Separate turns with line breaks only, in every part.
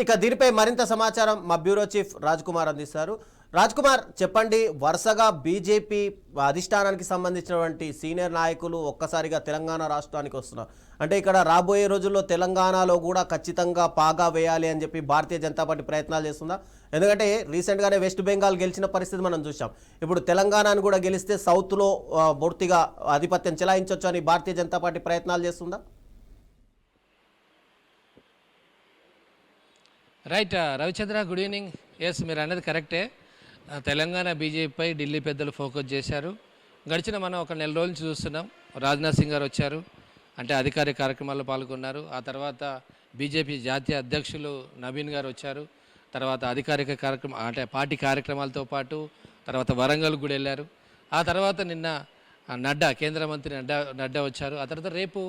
ఇక దీనిపై మరింత సమాచారం మా బ్యూరో చీఫ్ రాజ్ కుమార్ అందిస్తారు. రాజ్ కుమార్, చెప్పండి. వరుసగా బీజేపీ అధిష్టానానికి సంబంధించినటువంటి సీనియర్ నాయకులు ఒక్కసారిగా తెలంగాణ రాష్ట్రానికి వస్తున్నారు. అంటే ఇక్కడ రాబోయే రోజుల్లో తెలంగాణలో కూడా ఖచ్చితంగా పాగా వేయాలి అని చెప్పి భారతీయ జనతా పార్టీ ప్రయత్నాలు చేస్తుందా? ఎందుకంటే రీసెంట్గానే వెస్ట్ బెంగాల్ గెలిచిన పరిస్థితి మనం చూసాం. ఇప్పుడు తెలంగాణను కూడా గెలిస్తే సౌత్లో పూర్తిగా ఆధిపత్యం చెలాయించవచ్చు అని భారతీయ జనతా పార్టీ ప్రయత్నాలు చేస్తుందా?
Right Ravichandra, good evening. Yes, మీరు అన్నది కరెక్టే. తెలంగాణ బీజేపీపై ఢిల్లీ పెద్దలు ఫోకస్ చేశారు. గడిచిన మనం ఒక నెల రోజులు చూస్తున్నాం. రాజ్నాథ్ సింగ్ గారు వచ్చారు, అంటే అధికారిక కార్యక్రమాల్లో పాల్గొన్నారు. ఆ తర్వాత బీజేపీ జాతీయ అధ్యక్షులు నవీన్ గారు వచ్చారు. తర్వాత అధికారిక కార్యక్రమం అంటే పార్టీ కార్యక్రమాలతో పాటు తర్వాత వరంగల్ కూడా వెళ్ళారు. ఆ తర్వాత నిన్న నడ్డా, కేంద్ర మంత్రి నడ్డా వచ్చారు. ఆ తర్వాత రేపు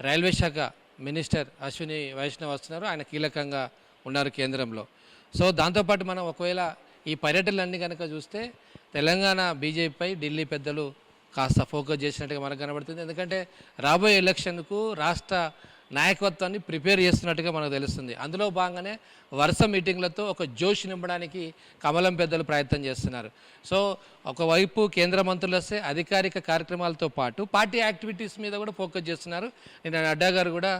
రైల్వే శాఖ మినిస్టర్ అశ్విని వైష్ణవ్ వస్తున్నారు. ఆయన కీలకంగా ఉన్నారు కేంద్రంలో. సో దాంతోపాటు మనం ఒకవేళ ఈ పర్యటనలన్నీ కనుక చూస్తే తెలంగాణ బీజేపీపై ఢిల్లీ పెద్దలు కాస్త ఫోకస్ చేసినట్టుగా మనకు కనబడుతుంది. ఎందుకంటే రాబోయే ఎలక్షన్కు రాష్ట్ర నాయకత్వాన్ని ప్రిపేర్ చేస్తున్నట్టుగా మనకు తెలుస్తుంది. అందులో భాగంగానే వరుస మీటింగ్లతో ఒక జోష్ నింపడానికి కమలం పెద్దలు ప్రయత్నం చేస్తున్నారు. సో ఒకవైపు కేంద్ర మంత్రులు వస్తే అధికారిక కార్యక్రమాలతో పాటు పార్టీ యాక్టివిటీస్ మీద కూడా ఫోకస్ చేస్తున్నారు. నిన్న నడ్డా గారు కూడా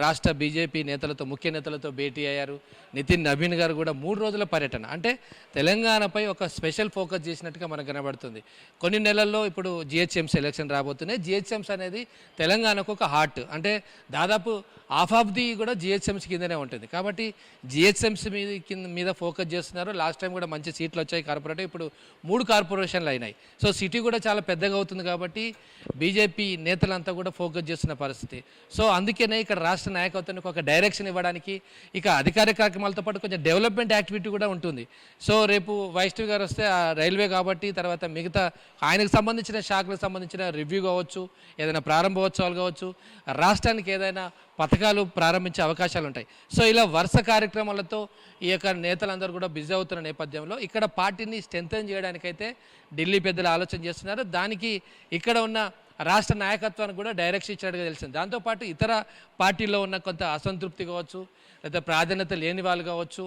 రాష్ట్ర బీజేపీ నేతలతో, ముఖ్య నేతలతో భేటీ అయ్యారు. నితిన్ నవీన్ గారు కూడా 3 రోజుల పర్యటన, అంటే తెలంగాణపై ఒక స్పెషల్ ఫోకస్ చేసినట్టుగా మనకు కనబడుతుంది. కొన్ని నెలల్లో ఇప్పుడు జిహెచ్ఎంసీ ఎలక్షన్ రాబోతున్నాయి. జిహెచ్ఎంసీ అనేది తెలంగాణకు ఒక హార్ట్, అంటే దాదాపు హాఫ్ ఆఫ్ ది కూడా జిహెచ్ఎంసీ కిందనే ఉంటుంది. కాబట్టి జిహెచ్ఎంసీ మీద ఫోకస్ చేస్తున్నారు. లాస్ట్ టైం కూడా మంచి సీట్లు వచ్చాయి కార్పొరేటివ్, ఇప్పుడు 3 కార్పొరేషన్లు అయినాయి. సో సిటీ కూడా చాలా పెద్దగా అవుతుంది కాబట్టి బీజేపీ నేతలంతా కూడా ఫోకస్ చేస్తున్న పరిస్థితి. సో అందుకనే ఇక్కడ రాష్ట్ర నాయకత్వానికి ఒక డైరెక్షన్ ఇవ్వడానికి ఇక అధికారిక కార్యక్రమాలతో పాటు కొంచెం డెవలప్మెంట్ యాక్టివిటీ కూడా ఉంటుంది. సో రేపు వైష్ణవ్ గారు వస్తే ఆ రైల్వే కాబట్టి తర్వాత మిగతా ఆయనకు సంబంధించిన శాఖలకు సంబంధించిన రివ్యూ కావచ్చు, ఏదైనా ప్రారంభోత్సవాలు కావచ్చు, రాష్ట్రానికి ఏదైనా పథకాలు ప్రారంభించే అవకాశాలు ఉంటాయి. సో ఇలా వరుస కార్యక్రమాలతో ఈ యొక్క నేతలందరూ కూడా బిజీ అవుతున్న నేపథ్యంలో ఇక్కడ పార్టీని స్ట్రెంథెన్ చేయడానికైతే ఢిల్లీ పెద్దలు ఆలోచన చేస్తున్నారు. దానికి ఇక్కడ ఉన్న రాష్ట్ర నాయకత్వానికి కూడా డైరెక్షన్ ఇచ్చినట్టుగా తెలిసింది. దాంతోపాటు ఇతర పార్టీల్లో ఉన్న కొంత అసంతృప్తి కావచ్చు, లేదా ప్రాధాన్యత లేని వాళ్ళు కావచ్చు,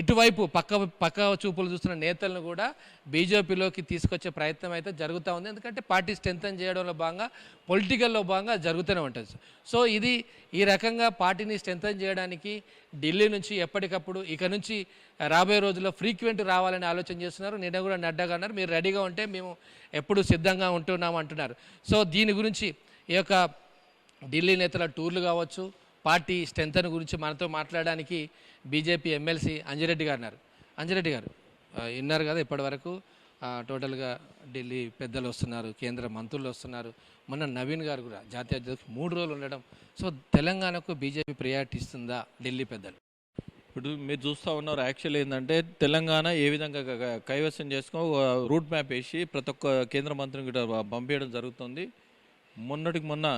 ఇటువైపు పక్క చూపులు చూస్తున్న నేతలను కూడా బీజేపీలోకి తీసుకొచ్చే ప్రయత్నం అయితే జరుగుతూ ఉంది. ఎందుకంటే పార్టీ స్ట్రెంథెన్ చేయడంలో భాగంగా, పొలిటికల్లో భాగంగా జరుగుతూనే ఉంటుంది. సో ఇది ఈ రకంగా పార్టీని స్ట్రెంథెన్ చేయడానికి ఢిల్లీ నుంచి ఎప్పటికప్పుడు ఇక నుంచి రాబోయే రోజుల్లో ఫ్రీక్వెంట్ రావాలని ఆలోచన చేస్తున్నారు. నిన్న కూడా నడ్డాగా అన్నారు, మీరు రెడీగా ఉంటే మేము ఎప్పుడు సిద్ధంగా ఉంటున్నాము అంటున్నారు. సో దీని గురించి ఈ యొక్క ఢిల్లీ నేతల టూర్లు కావచ్చు, పార్టీ స్ట్రెంథన్ గురించి మనతో మాట్లాడడానికి బీజేపీ ఎమ్మెల్సీ అంజిరెడ్డి గారు ఉన్నారు. అంజిరెడ్డి గారు విన్నారు కదా, ఇప్పటి వరకు టోటల్గా ఢిల్లీ పెద్దలు వస్తున్నారు, కేంద్ర మంత్రులు వస్తున్నారు, మొన్న నవీన్ గారు కూడా జాతీయ అధ్యక్షులు 3 రోజులు ఉండడం. సో తెలంగాణకు బీజేపీ ప్రియారిటీ ఇస్తుందా ఢిల్లీ పెద్దలు?
ఇప్పుడు మీరు చూస్తూ ఉన్నారు, యాక్చువల్ ఏంటంటే తెలంగాణ ఏ విధంగా కైవసం చేసుకో రూట్ మ్యాప్ వేసి ప్రతి ఒక్క కేంద్ర మంత్రిని కూడా పంపించడం జరుగుతుంది. మొన్నటికి మొన్న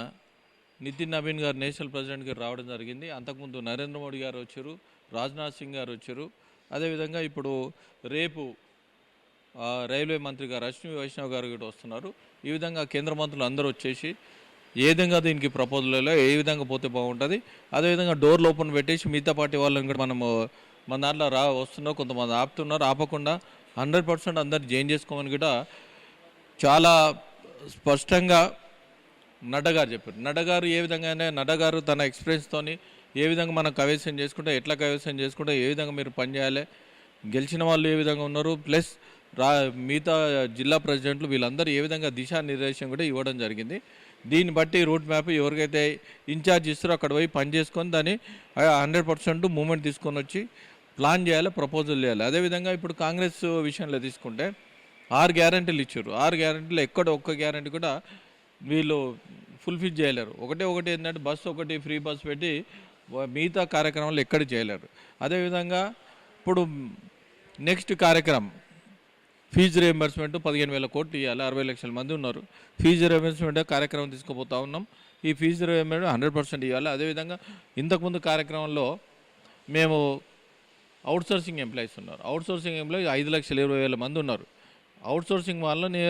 నితిన్ నవీన్ గారు నేషనల్ ప్రెసిడెంట్ గారు రావడం జరిగింది. అంతకుముందు నరేంద్ర మోడీ గారు వచ్చారు, రాజ్నాథ్ సింగ్ గారు వచ్చారు. అదేవిధంగా ఇప్పుడు రేపు రైల్వే మంత్రి గారు అశ్విని వైష్ణవ్ గారు కూడా వస్తున్నారు. ఈ విధంగా కేంద్ర మంత్రులు అందరూ వచ్చేసి ఏ విధంగా దీనికి ప్రపోజల్లో ఏ విధంగా పోతే బాగుంటుంది, అదేవిధంగా డోర్లు ఓపెన్ పెట్టేసి మిగతా పార్టీ వాళ్ళని కూడా మనము మన దాంట్లో వస్తున్నారు, కొంతమంది ఆపుతున్నారు. ఆపకుండా 100% అందరు జాయిన్ చేసుకోమని కూడా చాలా స్పష్టంగా నడ్డా గారు చెప్పారు. నడ్డా గారు ఏ విధంగానే నడ్డా గారు తన ఎక్స్పీరియన్స్తోని ఏ విధంగా మనం కైవసం చేసుకుంటే, ఎట్లా కైవసం చేసుకుంటే, ఏ విధంగా మీరు పనిచేయాలి, గెలిచిన వాళ్ళు ఏ విధంగా ఉన్నారు, ప్లస్ మిగతా జిల్లా ప్రెసిడెంట్లు వీళ్ళందరూ ఏ విధంగా దిశానిర్దేశం కూడా ఇవ్వడం జరిగింది. దీన్ని బట్టి రూట్ మ్యాప్ ఎవరికైతే ఇన్ఛార్జ్ ఇస్తారో అక్కడ పోయి పని చేసుకొని దాన్ని 100% మూమెంట్ తీసుకొని వచ్చి ప్లాన్ చేయాలి, ప్రపోజల్ చేయాలి. అదేవిధంగా ఇప్పుడు కాంగ్రెస్ విషయంలో తీసుకుంటే 6 గ్యారంటీలు ఇచ్చారు. 6 గ్యారంటీలు ఎక్కడ ఒక్క గ్యారంటీ కూడా వీళ్ళు ఫుల్ఫిల్ చేయలేరు. ఒకటి ఏంటంటే బస్సు ఒకటి ఫ్రీ బస్ పెట్టి మిగతా కార్యక్రమాలు ఎక్కడ చేయలేరు. అదేవిధంగా ఇప్పుడు నెక్స్ట్ కార్యక్రమం ఫీజు రియంబర్స్మెంట్ 15,000 కోట్లు ఇవ్వాలి. 60 లక్షల మంది ఉన్నారు. ఫీజు రియంబర్స్మెంట్ కార్యక్రమం తీసుకుపోతా ఉన్నాం. ఈ ఫీజు రియంబర్స్మెంట్ 100% ఇవ్వాలి. అదేవిధంగా ఇంతకుముందు కార్యక్రమంలో మేము అవుట్సోర్సింగ్ ఎంప్లాయీస్ ఉన్నారు. అవుట్సోర్సింగ్ ఎంప్లాయీస్ 5,20,000 మంది ఉన్నారు. అవుట్సోర్సింగ్ వాళ్ళని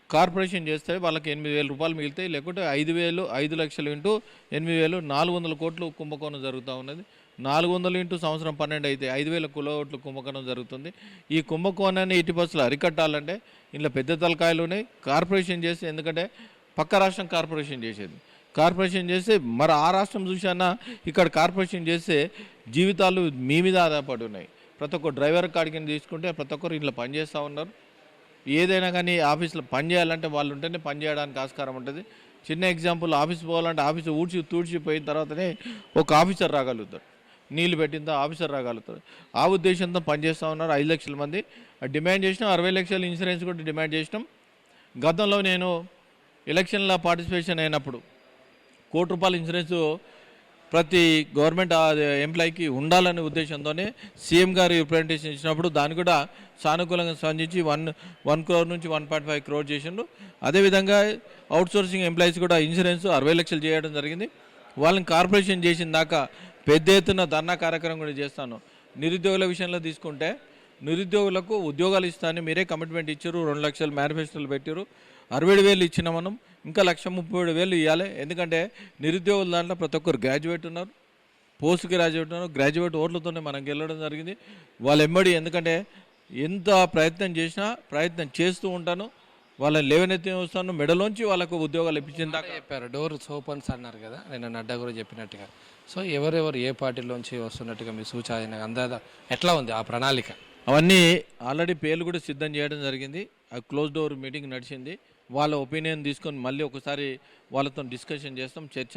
కార్పొరేషన్ చేస్తే వాళ్ళకి 8,000 రూపాయలు మిగులుతాయి. లేకుంటే 5,000 5 లక్షలు ఇంటూ 8,000 400 కోట్లు కుంభకోణం జరుగుతూ ఉన్నది. 400 ఇంటూ సంవత్సరం 12 అయితే 5,000 కోట్ల కుంభకోణం జరుగుతుంది. ఈ కుంభకోణాన్ని 80% అరికట్టాలంటే ఇంట్లో పెద్ద తలకాయలు ఉన్నాయి. కార్పొరేషన్ చేసి, ఎందుకంటే పక్క రాష్ట్రం కార్పొరేషన్ చేసేది, కార్పొరేషన్ చేస్తే మరి ఆ రాష్ట్రం చూసానా ఇక్కడ కార్పొరేషన్ చేస్తే జీవితాలు మీ మీద ఆధారపడి ఉన్నాయి. ప్రతి ఒక్క డ్రైవర్ కాడికి తీసుకుంటే ప్రతి ఒక్కరు ఇంట్లో పనిచేస్తూ ఉన్నారు. ఏదైనా కానీ ఆఫీస్లో పని చేయాలంటే వాళ్ళు ఉంటేనే పని చేయడానికి ఆస్కారం ఉంటుంది. చిన్న ఎగ్జాంపుల్, ఆఫీస్ పోవాలంటే ఆఫీస్ తూడ్చిపోయిన తర్వాతనే ఒక ఆఫీసర్ రాగలుగుతాడు, నీళ్ళు పెట్టిన ఆఫీసర్ రాగలుగుతాడు. ఆ ఉద్దేశంతో పనిచేస్తూ ఉన్నారు. 5 లక్షల మంది డిమాండ్ చేసినాం. 60 లక్షల ఇన్సూరెన్స్ కూడా డిమాండ్ చేసినాం. గతంలో నేను ఎలక్షన్లో పార్టిసిపేషన్ అయినప్పుడు ₹1,00,00,000 ఇన్సూరెన్స్ ప్రతి గవర్నమెంట్ ఎంప్లాయీకి ఉండాలనే ఉద్దేశంతోనే సీఎం గారు రిప్రజెంటేషన్ ఇచ్చినప్పుడు దాన్ని కూడా సానుకూలంగా స్పందించి 1 crore నుంచి 1.5 crore చేసిండ్రు. అదేవిధంగా అవుట్సోర్సింగ్ ఎంప్లాయీస్ కూడా ఇన్సూరెన్స్ 60 లక్షలు చేయడం జరిగింది. వాళ్ళని కార్పొరేషన్ చేసిన దాకా పెద్ద ఎత్తున ధర్నా కార్యక్రమం కూడా చేస్తాను. నిరుద్యోగుల విషయంలో తీసుకుంటే నిరుద్యోగులకు ఉద్యోగాలు ఇస్తానని మీరే కమిట్మెంట్ ఇచ్చారు. 2 లక్షలు మేనిఫెస్టోలు పెట్టారు. 67,000 ఇచ్చిన మనం ఇంకా 1,37,000 ఇవ్వాలి. ఎందుకంటే నిరుద్యోగుల దాంట్లో ప్రతి ఒక్కరు గ్రాడ్యుయేట్ ఉన్నారు, పోస్ట్ గ్రాడ్యుయేట్ ఉన్నారు. గ్రాడ్యుయేట్ ఓట్లతోనే మనం గెలవడం జరిగింది. వాళ్ళు ఎంబడి, ఎందుకంటే ఎంత ప్రయత్నం చేసినా ప్రయత్నం చేస్తూ ఉంటాను, వాళ్ళని లేవనెత్తి వస్తాను, మెడలోంచి వాళ్ళకు ఉద్యోగాలు ఇప్పించిన దాకా
చెప్పారు డోర్స్ ఓపెన్స్ అన్నారు కదా, నేను నడ్డా కూడా చెప్పినట్టుగా. సో ఎవరెవరు ఏ పార్టీలోంచి వస్తున్నట్టుగా మీ సూచన అందాదా ఎట్లా ఉంది ఆ ప్రణాళిక?
అవన్నీ ఆల్రెడీ పేర్లు కూడా సిద్ధం చేయడం జరిగింది. ఆ క్లోజ్ డోర్ మీటింగ్ నడిచింది. వాళ్ళ ఒపీనియన్ తీసుకొని మళ్ళీ ఒకసారి వాళ్ళతో డిస్కషన్ చేస్తాం. చర్చ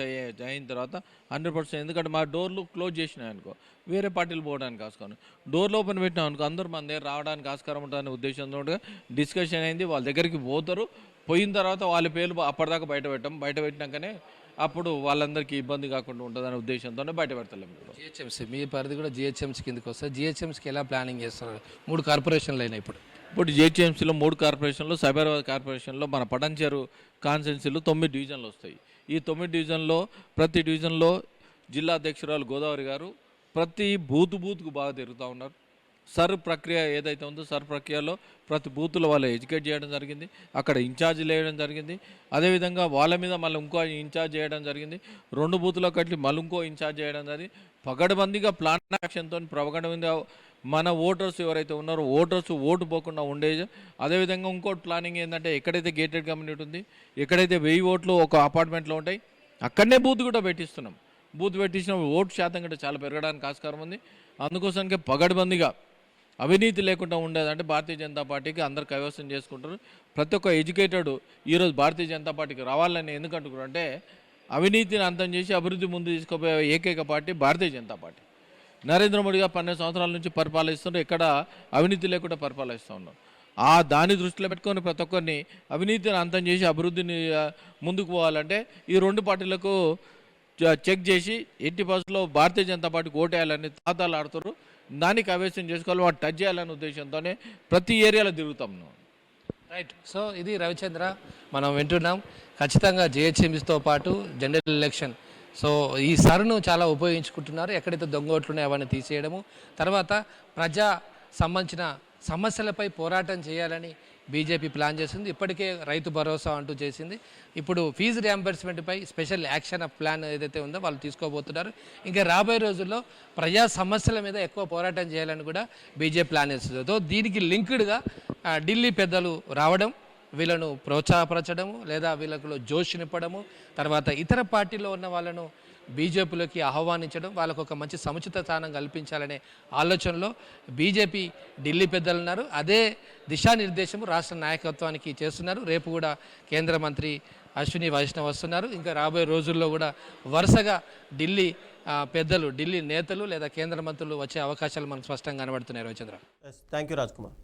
అయిన తర్వాత 100%, ఎందుకంటే మా డోర్లు క్లోజ్ చేసినాయి అనుకో వేరే పార్టీలు పోవడానికి ఆస్కారం, డోర్లు ఓపెన్ పెట్టినాం అనుకో అందరూ మన దగ్గర రావడానికి ఆస్కారం ఉంటుందనే ఉద్దేశంతో డిస్కషన్ అయింది. వాళ్ళ దగ్గరికి పోతారు. పోయిన తర్వాత వాళ్ళ పేర్లు అప్పటిదాకా బయట పెట్టినాకనే అప్పుడు వాళ్ళందరికీ ఇబ్బంది కాకుండా ఉంటుందనే ఉద్దేశంతోనే బయట పెడతలేము.
జిహెచ్ఎంసీ మీ పరిధి కూడా జిహెచ్ఎంసీ కిందకి వస్తే జిహెచ్ఎంసీకి ఎలా ప్లానింగ్ చేస్తున్నారు? 3 కార్పొరేషన్లు అయినాయి ఇప్పుడు
జిహెచ్ఎంసీలో 3 కార్పొరేషన్లు, సైబరాబాద్ కార్పొరేషన్లో మన పటంచెరు కాన్స్టిట్యున్సీలో 9 డివిజన్లు వస్తాయి. ఈ 9 డివిజన్లో ప్రతి డివిజన్లో జిల్లా అధ్యక్షురాలు గోదావరి గారు ప్రతి బూత్కు బాగా తిరుగుతూ ఉన్నారు. సర్ ప్రక్రియ ఏదైతే ఉందో సర్ ప్రక్రియలో ప్రతి బూత్లో వాళ్ళు ఎడ్యుకేట్ చేయడం జరిగింది. అక్కడ ఇన్ఛార్జీలు వేయడం జరిగింది. అదేవిధంగా వాళ్ళ మీద మళ్ళీ ఇంకో ఇన్ఛార్జ్ చేయడం జరిగింది. 2 బూత్లో కట్టి మళ్ళీ ఇంకో ఇన్ఛార్జ్ చేయడం జరిగింది. పగడబందీగా ప్లాన్ యాక్షన్తో పగడబందీగా మన ఓటర్స్ ఎవరైతే ఉన్నారో ఓటర్స్ ఓటు పోకుండా ఉండేది. అదేవిధంగా ఇంకోటి ప్లానింగ్ ఏంటంటే ఎక్కడైతే గేటెడ్ కమ్యూనిటీ ఉంది, ఎక్కడైతే 1000 ఓట్లు ఒక అపార్ట్మెంట్లో ఉంటాయి అక్కడనే బూత్ కూడా పెట్టిస్తున్నాం. బూత్ పెట్టించిన ఓటు శాతం కూడా చాలా పెరగడానికి ఆస్కారం ఉంది. అందుకోసానికి పగడబందీగా అవినీతి లేకుండా ఉండేదంటే భారతీయ జనతా పార్టీకి అందరు కైవసం చేసుకుంటారు. ప్రతి ఒక్క ఎడ్యుకేటెడ్ ఈరోజు భారతీయ జనతా పార్టీకి రావాలని ఎందుకంటున్నారు అంటే అవినీతిని అంతం చేసి అభివృద్ధి ముందు తీసుకుపోయే ఏకైక పార్టీ భారతీయ జనతా పార్టీ. నరేంద్ర మోడీ గారు 12 సంవత్సరాల నుంచి పరిపాలిస్తున్నారు. ఎక్కడ అవినీతి లేకుండా పరిపాలిస్తూ ఉన్నారు. దాన్ని దృష్టిలో పెట్టుకొని ప్రతి ఒక్కరిని అవినీతిని అంతం చేసి అభివృద్ధిని ముందుకు పోవాలంటే ఈ 2 పార్టీలకు చెక్ చేసి 80% భారతీయ జనతా పార్టీకి ఓటేయాలని తాతాలు ఆడుతారు. దానికి ఆవేశం చేసుకోవాలి, వాటి టచ్ చేయాలనే ఉద్దేశంతోనే ప్రతి ఏరియాలో తిరుగుతాం.
రైట్. సో ఇది రవిచంద్ర మనం వింటున్నాం. ఖచ్చితంగా జిహెచ్ఎంసీతో పాటు జనరల్ ఎలక్షన్, సో ఈ సరును చాలా ఉపయోగించుకుంటున్నారు. ఎక్కడైతే దొంగ ఓట్లు ఉన్నాయో అవన్నీ తీసేయడము, తర్వాత ప్రజా సంబంధించిన సమస్యలపై పోరాటం చేయాలని బీజేపీ ప్లాన్ చేసింది. ఇప్పటికే రైతు భరోసా అంటూ చేసింది. ఇప్పుడు ఫీజు రియంబర్స్మెంట్పై స్పెషల్ యాక్షన్ ప్లాన్ ఏదైతే ఉందో వాళ్ళు తీసుకోబోతున్నారు. ఇంకా రాబోయే రోజుల్లో ప్రజా సమస్యల మీద ఎక్కువ పోరాటం చేయాలని కూడా బీజేపీ ప్లాన్ చేస్తుంది. సో దీనికి లింక్డ్గా ఢిల్లీ పెద్దలు రావడం, వీళ్ళను ప్రోత్సాహపరచడము లేదా వీళ్ళకు జోష్ నింపడము, తర్వాత ఇతర పార్టీలో ఉన్న వాళ్ళను బీజేపీలోకి ఆహ్వానించడం, వాళ్ళకు ఒక మంచి సముచిత స్థానం కల్పించాలనే ఆలోచనలో బీజేపీ ఢిల్లీ పెద్దలు ఉన్నారు. అదే దిశానిర్దేశము రాష్ట్ర నాయకత్వానికి చేస్తున్నారు. రేపు కూడా కేంద్ర మంత్రి అశ్విని వైష్ణవ్ వస్తున్నారు. ఇంకా రాబోయే రోజుల్లో కూడా వరుసగా ఢిల్లీ పెద్దలు, ఢిల్లీ నేతలు లేదా కేంద్ర మంత్రులు వచ్చే అవకాశాలు మనకు స్పష్టంగా కనబడుతున్నాయి. Ravichandra,
thank you Raj Kumar.